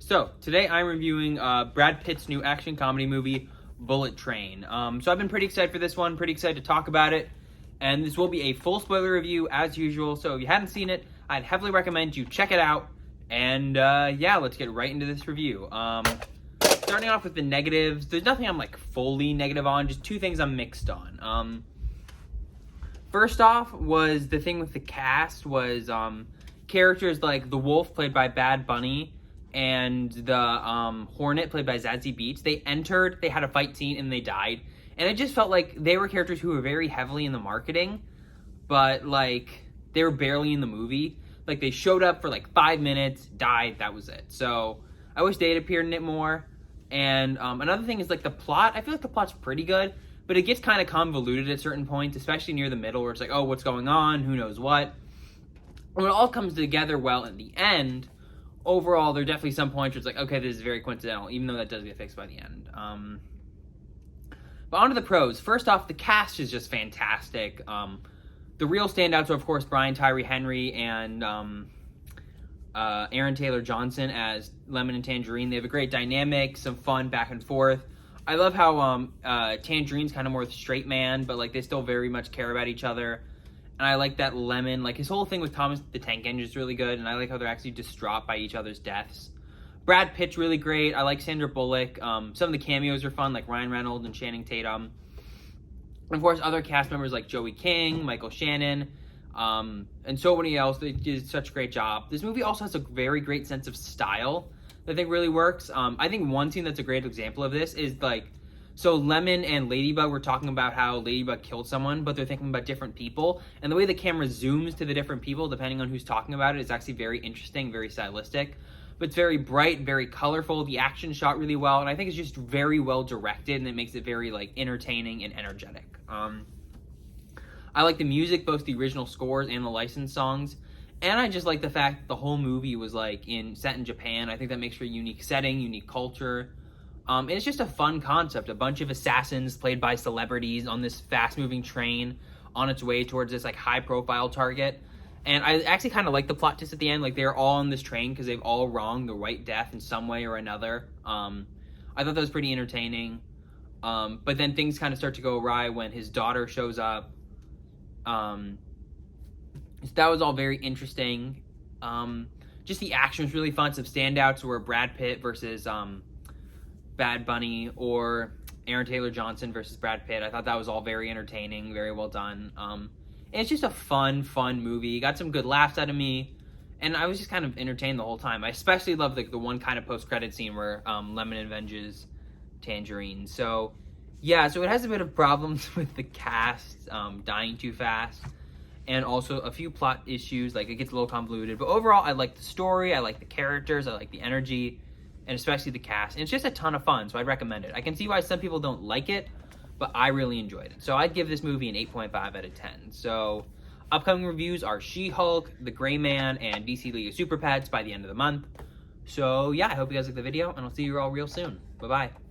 So, today I'm reviewing Brad Pitt's new action comedy movie, Bullet Train. So I've been pretty excited for this one, pretty excited to talk about it, and this will be a full spoiler review as usual, so if you haven't seen it, I'd heavily recommend you check it out, and yeah, let's get right into this review. Starting off with the negatives, there's nothing I'm like fully negative on, just two things I'm mixed on. First off was the thing with the cast was characters like the Wolf played by Bad Bunny and the Hornet played by Zazie Beetz. They entered, they had a fight scene, and they died. And it just felt like they were characters who were very heavily in the marketing, but like they were barely in the movie. Like they showed up for like 5 minutes, died, that was it. So I wish they had appeared in it more. And another thing is like the plot. I feel like the plot's pretty good, but it gets kind of convoluted at certain points, especially near the middle where it's like, oh, what's going on? Who knows what? When it all comes together well in the end, overall, there are definitely some points where it's like, okay, this is very coincidental, even though that does get fixed by the end. But on to the pros. First off, the cast is just fantastic. The real standouts are, of course, Brian Tyree Henry and Aaron Taylor Johnson as Lemon and Tangerine. They have a great dynamic, some fun back and forth. I love how Tangerine's kind of more the straight man, but like they still very much care about each other. And I like that Lemon, like his whole thing with Thomas the Tank Engine is really good, and I like how they're actually distraught by each other's deaths. Brad Pitt's really great. I like Sandra Bullock. Some of the cameos are fun, like Ryan Reynolds and Channing Tatum. And of course, other cast members like Joey King, Michael Shannon, and so many else. They did such a great job. This movie also has a very great sense of style that I think really works. I think one scene that's a great example of this is like, so Lemon and Ladybug were talking about how Ladybug killed someone, but they're thinking about different people. And the way the camera zooms to the different people, depending on who's talking about it, is actually very interesting, very stylistic. But it's very bright, very colorful. The action shot really well, and I think it's just very well directed, and it makes it very like entertaining and energetic. I like the music, both the original scores and the licensed songs. And I just like the fact that the whole movie was like set in Japan. I think that makes for a unique setting, unique culture. And it's just a fun concept. A bunch of assassins played by celebrities on this fast-moving train on its way towards this like high-profile target. And I actually kind of like the plot twist at the end. Like they're all on this train because they've all wronged the White Death in some way or another. I thought that was pretty entertaining. But then things kind of start to go awry when his daughter shows up. So that was all very interesting. Just the action was really fun. Some standouts were Brad Pitt versus Bad Bunny, or Aaron Taylor Johnson versus Brad Pitt. I thought that was all very entertaining, very well done. And it's just a fun movie. Got some good laughs out of me, and I was just kind of entertained the whole time. I especially love the one kind of post-credit scene where Lemon avenges Tangerine. So yeah, so it has a bit of problems with the cast dying too fast, and also a few plot issues, like it gets a little convoluted. But overall, I like the story, I like the characters, I like the energy, and especially the cast. And it's just a ton of fun, so I'd recommend it. I can see why some people don't like it, but I really enjoyed it. So I'd give this movie an 8.5 out of 10. So upcoming reviews are She-Hulk, The Gray Man, and DC League of Super Pets by the end of the month. So yeah, I hope you guys like the video, and I'll see you all real soon. Bye-bye.